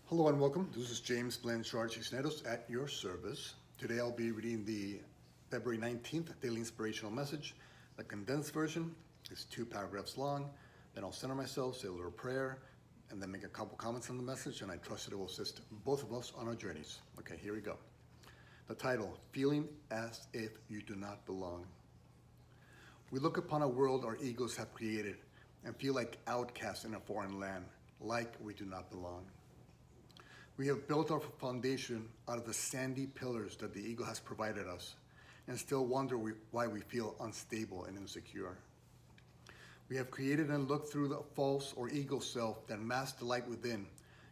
Hello and welcome. This is James Blanchard Cisneros at your service. Today I'll be reading the February 19th Daily Inspirational Message. The condensed version is 2 paragraphs long. Then I'll center myself, say a little prayer, and then make a couple comments on the message, and I trust that it will assist both of us on our journeys. Okay, here we go. The title, Feeling as If You Do Not Belong. We look upon a world our egos have created and feel like outcasts in a foreign land, like we do not belong. We have built our foundation out of the sandy pillars that the ego has provided us, and still wonder why we feel unstable and insecure. We have created and looked through the false or ego self that masks the light within,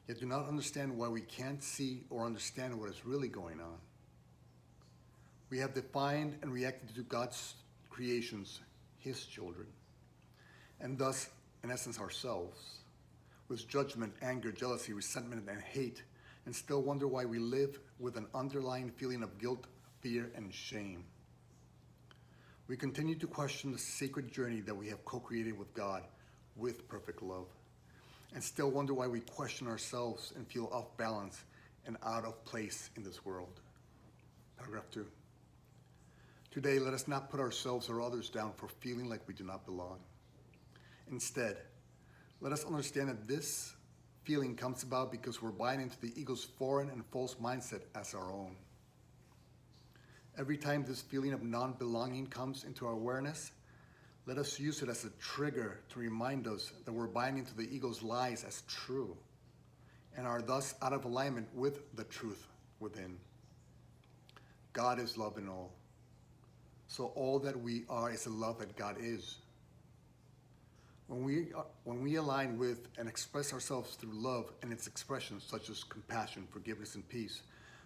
yet do not understand why we can't see or understand what is really going on. We have defined and reacted to God's creations, His children, and thus, in essence, ourselves, with judgment, anger, jealousy, resentment, and hate, and still wonder why we live with an underlying feeling of guilt, fear, and shame. We continue to question the sacred journey that we have co-created with God with perfect love, and still wonder why we question ourselves and feel off balance and out of place in this world. Paragraph 2. Today, let us not put ourselves or others down for feeling like we do not belong. Instead, let us understand that this feeling comes about because we're buying into the ego's foreign and false mindset as our own. Every time this feeling of non-belonging comes into our awareness, let us use it as a trigger to remind us that we're buying into the ego's lies as true and are thus out of alignment with the truth within. God is love in all. So all that we are is the love that God is. When we align with and express ourselves through love and its expressions such as compassion, forgiveness, and peace,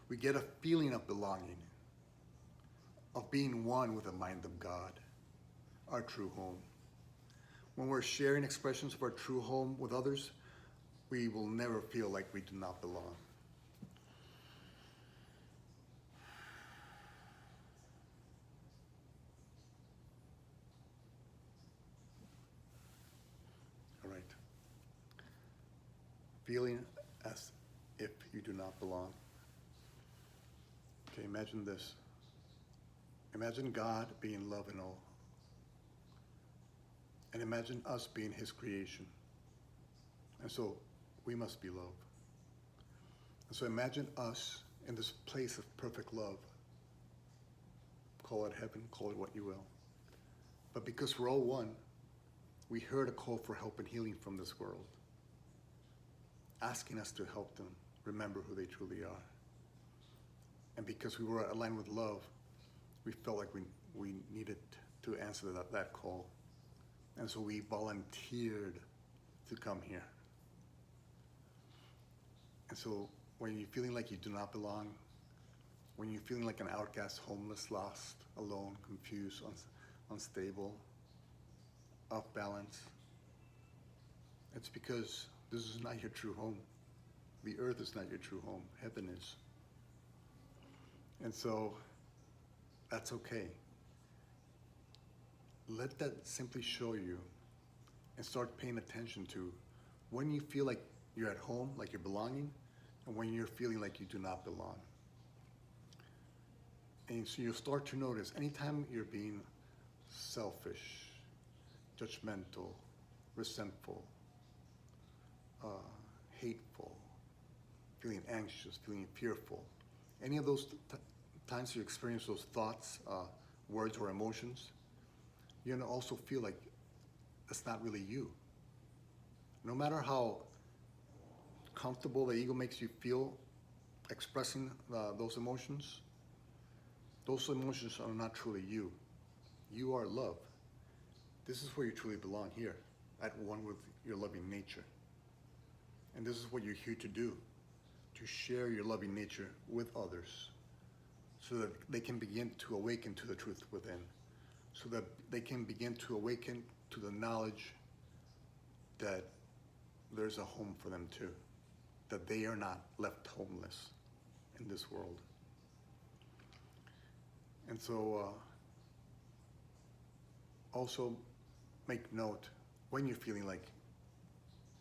we get a feeling of belonging, of being one with the mind of God, our true home. When we're sharing expressions of our true home with others, we will never feel like we do not belong. All right. Feeling as if you do not belong. Okay, imagine this. Imagine God being love and all. And imagine us being His creation. And so we must be love. And so imagine us in this place of perfect love. Call it heaven, call it what you will. But because we're all one, we heard a call for help and healing from this world, asking us to help them remember who they truly are. And because we were aligned with love, we felt like we needed to answer that call. And so we volunteered to come here. And so when you're feeling like you do not belong, when you're feeling like an outcast, homeless, lost, alone, confused, unstable, off balance, it's because this is not your true home. The earth is not your true home. Heaven is. And so that's okay. Let that simply show you and start paying attention to when you feel like you're at home, like you're belonging, and when you're feeling like you do not belong. And so you'll start to notice anytime you're being selfish, judgmental, resentful, hateful, feeling anxious, feeling fearful, any of those times you experience those thoughts, words, or emotions, you're going to also feel like that's not really you. No matter how comfortable the ego makes you feel expressing those emotions are not truly you. You are love. This is where you truly belong, here, at one with your loving nature. And this is what you're here to do, to share your loving nature with others so that they can begin to awaken to the truth within, so that they can begin to awaken to the knowledge that there's a home for them too, that they are not left homeless in this world. And so also make note when you're feeling like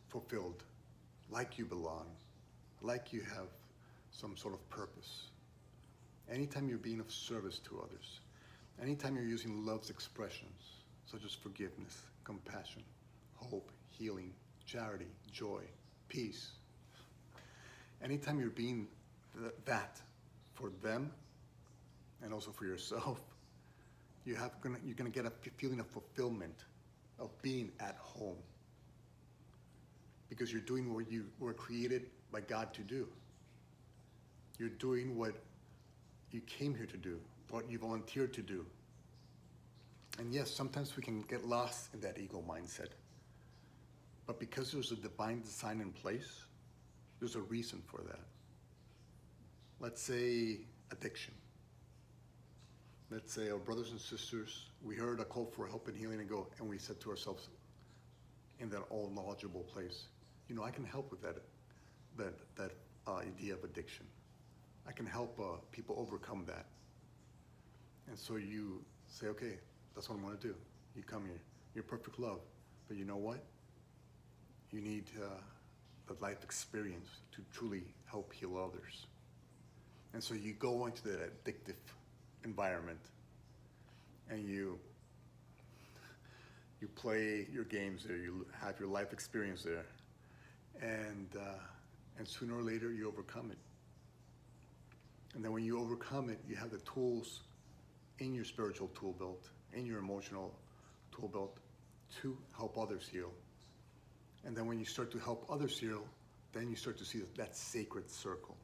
fulfilled, like you belong, like you have some sort of purpose. Anytime you're being of service to others, anytime you're using love's expressions, such as forgiveness, compassion, hope, healing, charity, joy, peace, anytime you're being that for them and also for yourself, you're gonna get a feeling of fulfillment, of being at home, because you're doing what you were created by God to do. You're doing what you came here to do, what you volunteered to do. And yes, sometimes we can get lost in that ego mindset. But because there's a divine design in place, there's a reason for that. Let's say addiction. Let's say our brothers and sisters, we heard a call for help and healing and we said to ourselves in that all knowledgeable place, I can help with that idea of addiction. I can help people overcome that. And so you say, okay, that's what I'm going to do. You come here, you're perfect love, but you know what? You need the life experience to truly help heal others. And so you go into that addictive environment and you play your games there, you have your life experience there, and sooner or later you overcome it. And then when you overcome it, you have the tools in your spiritual tool belt, in your emotional tool belt to help others heal. And then when you start to help others heal, then you start to see that sacred circle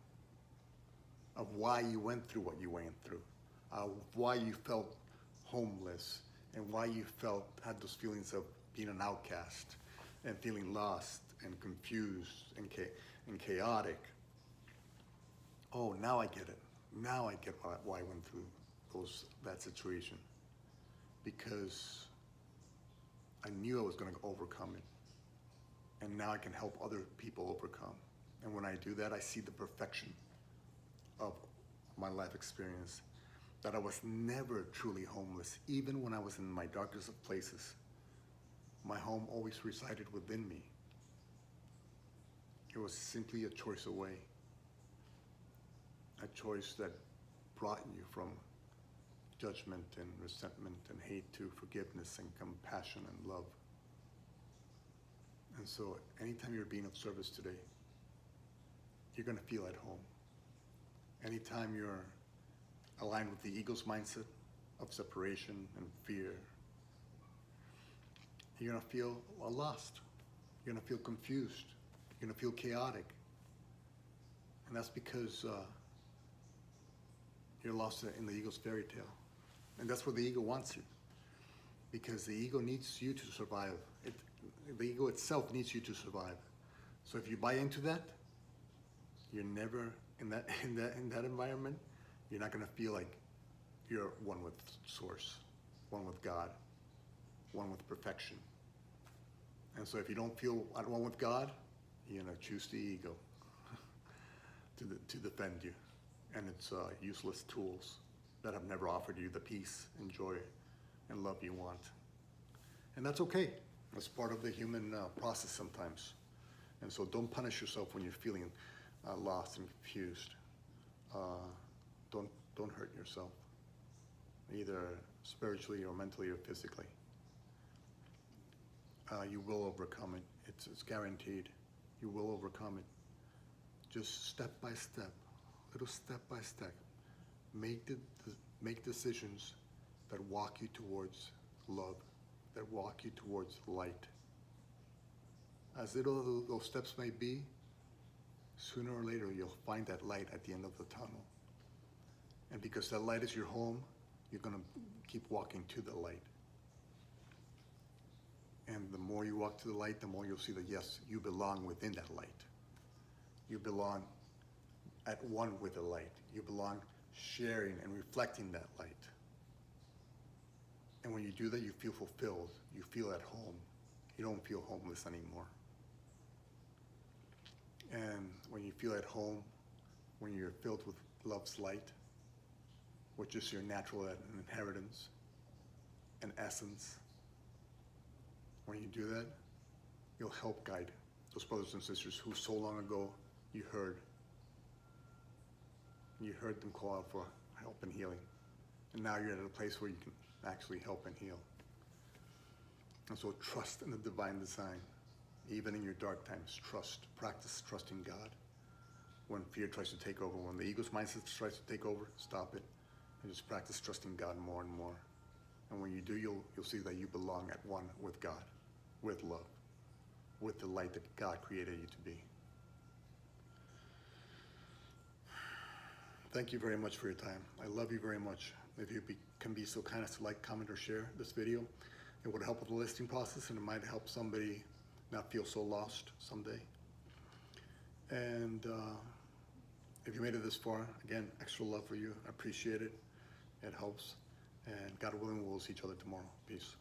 of why you went through what you went through, why you felt homeless, and why you had those feelings of being an outcast and feeling lost and confused and chaotic. Oh, now I get it. Now I get why I went through that situation, because I knew I was going to overcome it. And now I can help other people overcome. And when I do that, I see the perfection of my life experience, that I was never truly homeless. Even when I was in my darkest of places, my home always resided within me. It was simply a choice away. A choice that brought you from judgment and resentment and hate to forgiveness and compassion and love. And so anytime you're being of service today, you're going to feel at home. Anytime you're aligned with the ego's mindset of separation and fear, you're going to feel lost. You're going to feel confused. You're going to feel chaotic. And that's because you're lost in the ego's fairy tale. And that's where the ego wants you. Because the ego needs you to survive. The ego itself needs you to survive. So if you buy into that, you're never in that environment. You're not going to feel like you're one with Source, one with God, one with perfection. And so if you don't feel at one with God, you're going to choose the ego to defend you and its useless tools that have never offered you the peace and joy and love you want. And that's okay. It's part of the human process sometimes. And so don't punish yourself when you're feeling lost and confused. Don't hurt yourself, either spiritually or mentally or physically. You will overcome it. It's guaranteed. You will overcome it. Just step by step, little step by step. Make decisions that walk you towards love, that walk you towards light. As little those steps may be, sooner or later you'll find that light at the end of the tunnel. And because that light is your home, you're going to keep walking to the light. And the more you walk to the light, the more you'll see that, yes, you belong within that light. You belong at one with the light. You belong sharing and reflecting that light. And when you do that, you feel fulfilled. You feel at home. You don't feel homeless anymore. And when you feel at home, when you're filled with love's light, which is your natural inheritance and essence, when you do that, you'll help guide those brothers and sisters who so long ago you heard You heard them call out for help and healing. And now you're at a place where you can actually help and heal. And so trust in the divine design. Even in your dark times, practice trusting God. When fear tries to take over, when the ego's mindset tries to take over, stop it. And just practice trusting God more and more. And when you do, you'll see that you belong at one with God, with love, with the light that God created you to be. Thank you very much for your time. I love you very much. If you can be so kind as to like, comment, or share this video, it would help with the listing process, and it might help somebody not feel so lost someday. And if you made it this far, again, extra love for you. I appreciate it. It helps. And God willing, we'll see each other tomorrow. Peace.